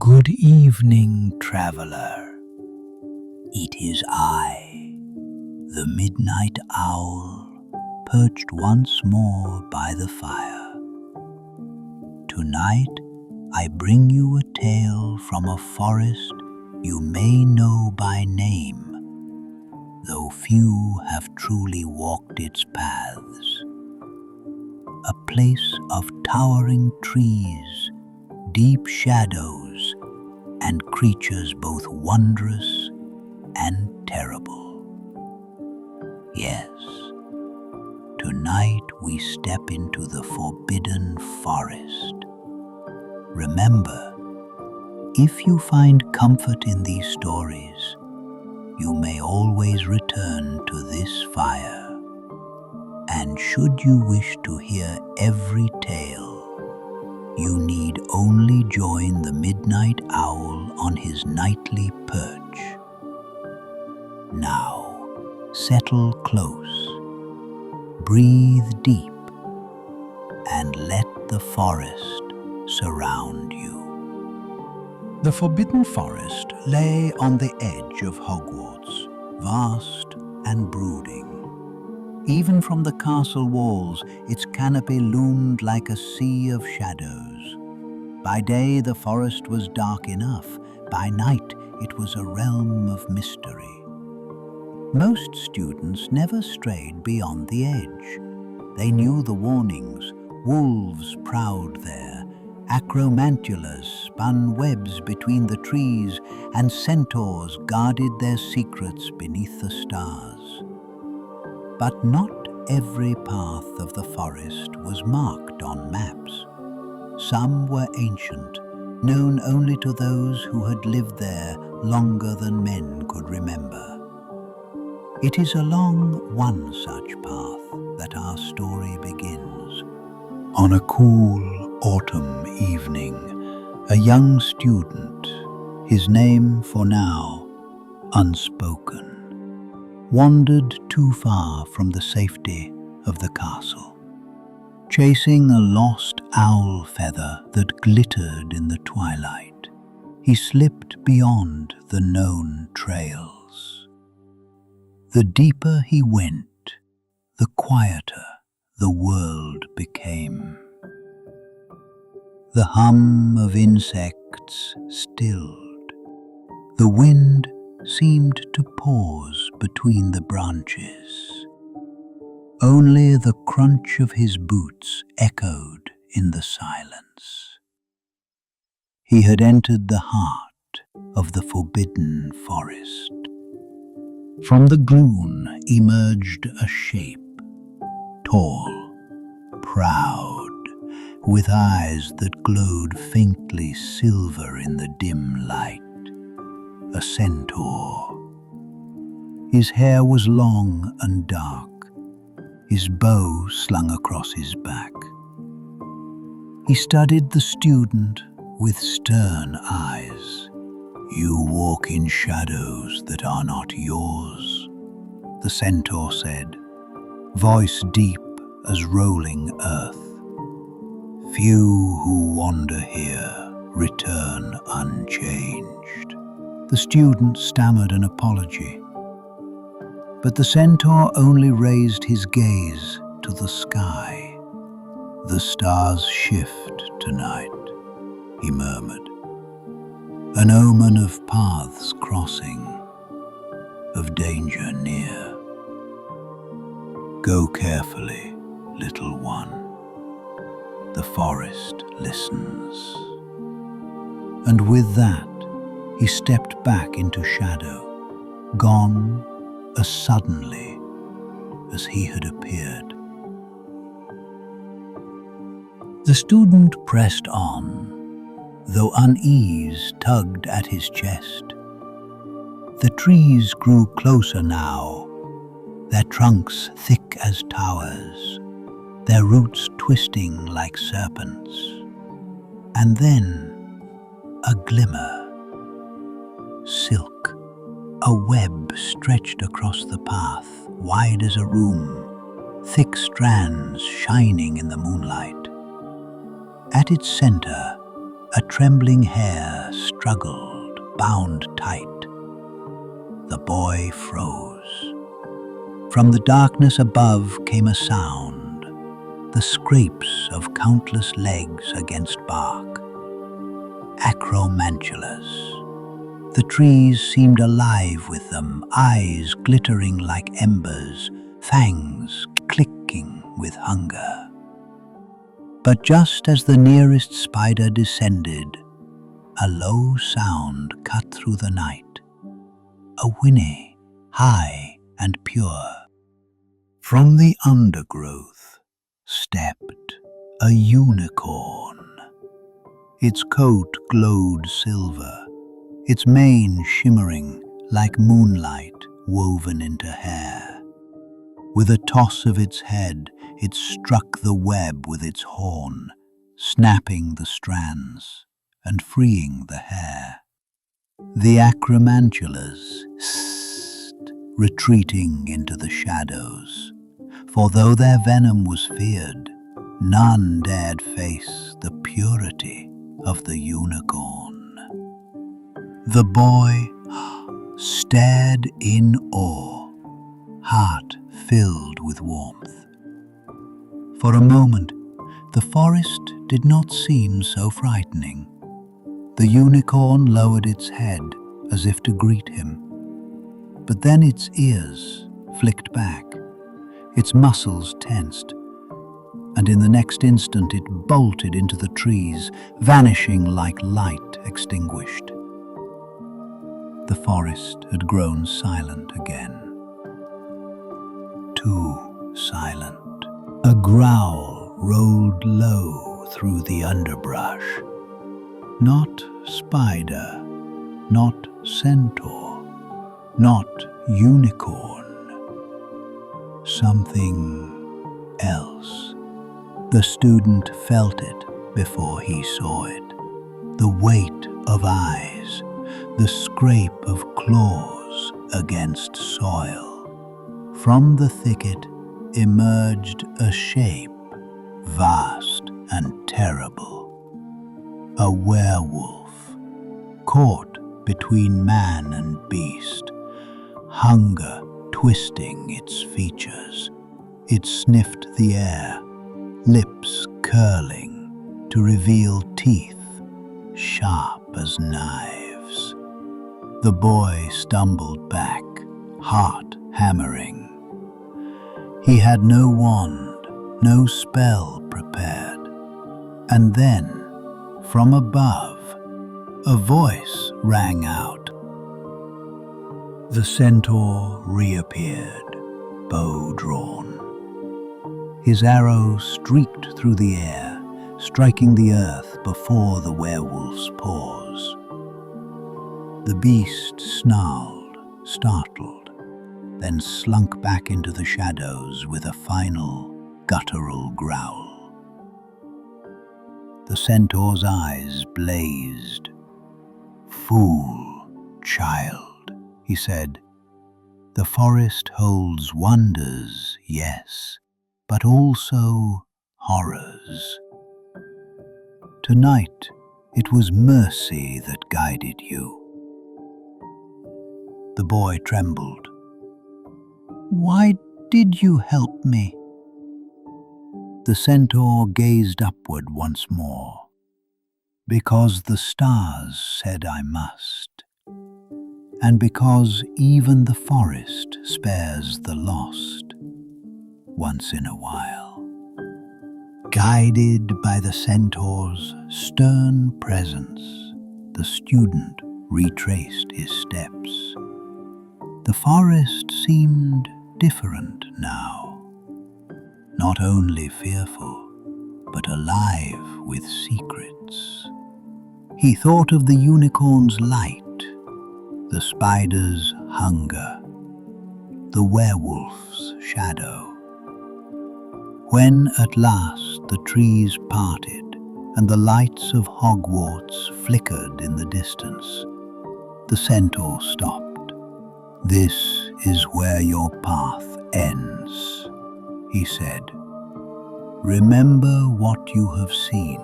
Good evening, traveler. It is I, the midnight owl, perched once more by the fire. Tonight I bring you a tale from a forest you may know by name, though few have truly walked its paths. A place of towering trees, deep shadows, and creatures both wondrous and terrible. Yes, tonight we step into the forbidden forest. Remember, if you find comfort in these stories, you may always return to this fire. And should you wish to hear every tale, you need only join the midnight owl on his nightly perch. Now, settle close, breathe deep, and let the forest surround you. The Forbidden Forest lay on the edge of Hogwarts, vast and brooding. Even from the castle walls, its canopy loomed like a sea of shadows. By day, the forest was dark enough. By night, it was a realm of mystery. Most students never strayed beyond the edge. They knew the warnings. Wolves prowled there. Acromantulas spun webs between the trees, and centaurs guarded their secrets beneath the stars. But not every path of the forest was marked on maps. Some were ancient, known only to those who had lived there longer than men could remember. It is along one such path that our story begins. On a cool autumn evening, a young student, his name for now unspoken, wandered too far from the safety of the castle. Chasing a lost owl feather that glittered in the twilight, he slipped beyond the known trails. The deeper he went, the quieter the world became. The hum of insects stilled. The wind seemed to pause between the branches. Only the crunch of his boots echoed in the silence. He had entered the heart of the forbidden forest. From the gloom emerged a shape, tall, proud, with eyes that glowed faintly silver in the dim light. A centaur. His hair was long and dark, his bow slung across his back. He studied the student with stern eyes. "You walk in shadows that are not yours," the centaur said, voice deep as rolling earth. "Few who wander here return unchanged." The student stammered an apology, but the centaur only raised his gaze to the sky. "The stars shift tonight," he murmured, "an omen of paths crossing, of danger near. Go carefully, little one. The forest listens." And with that, he stepped back into shadow, gone as suddenly as he had appeared. The student pressed on, though unease tugged at his chest. The trees grew closer now, their trunks thick as towers, their roots twisting like serpents. And then a glimmer. Silk, a web stretched across the path, wide as a room, thick strands shining in the moonlight. At its center, a trembling hare figure struggled, bound tight. The boy froze. From the darkness above came a sound, the scrapes of countless legs against bark. Acromantulas. The trees seemed alive with them, eyes glittering like embers, fangs clicking with hunger. But just as the nearest spider descended, a low sound cut through the night. A whinny, high and pure. From the undergrowth stepped a unicorn. Its coat glowed silver, its mane shimmering like moonlight woven into hair. With a toss of its head, it struck the web with its horn, snapping the strands and freeing the hair. The Acromantulas hissed, retreating into the shadows, for though their venom was feared, none dared face the purity of the unicorn. The boy stared in awe, heart filled with warmth. For a moment, the forest did not seem so frightening. The unicorn lowered its head as if to greet him. But then its ears flicked back, its muscles tensed, and in the next instant it bolted into the trees, vanishing like light extinguished. The forest had grown silent again. Too silent. A growl rolled low through the underbrush. Not spider, not centaur, not unicorn. Something else. The student felt it before he saw it. The weight of eyes, the scrape of claws against soil. From the thicket emerged a shape, vast and terrible. A werewolf, caught between man and beast, hunger twisting its features. It sniffed the air, lips curling to reveal teeth sharp as knives. The boy stumbled back, heart hammering. He had no wand, no spell prepared. And then, from above, a voice rang out. The centaur reappeared, bow drawn. His arrow streaked through the air, striking the earth before the werewolf's paws. The beast snarled, startled, then slunk back into the shadows with a final, guttural growl. The centaur's eyes blazed. "Fool, child," he said. "The forest holds wonders, yes, but also horrors. Tonight, it was mercy that guided you." The boy trembled. "Why did you help me?" The centaur gazed upward once more. "Because the stars said I must, and because even the forest spares the lost once in a while." Guided by the centaur's stern presence, the student retraced his steps. The forest seemed different now. Not only fearful, but alive with secrets. He thought of the unicorn's light, the spider's hunger, the werewolf's shadow. When at last the trees parted and the lights of Hogwarts flickered in the distance, the centaur stopped. "This is where your path ends," he said. "Remember what you have seen.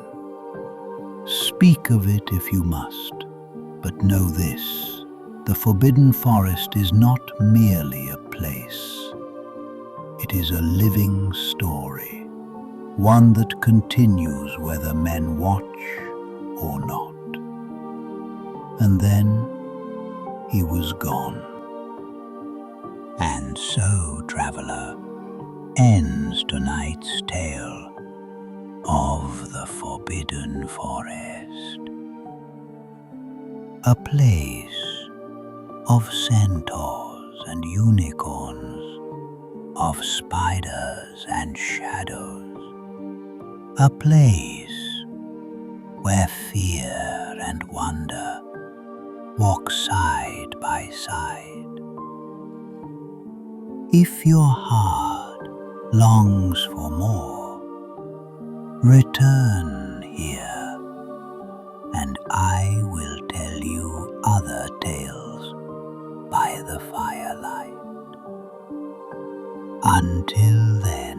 Speak of it if you must, But know this, the Forbidden Forest is not merely a place. It is a living story, one that continues whether men watch or not. And then he was gone. And so, traveler, ends tonight's tale of the Forbidden Forest. A place of centaurs and unicorns, of spiders and shadows. A place where fear and wonder walk side by side. If your heart longs for more, return here, and I will tell you other tales by the firelight. Until then,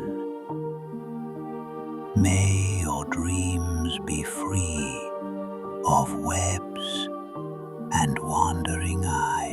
may your dreams be free of webs and wandering eyes.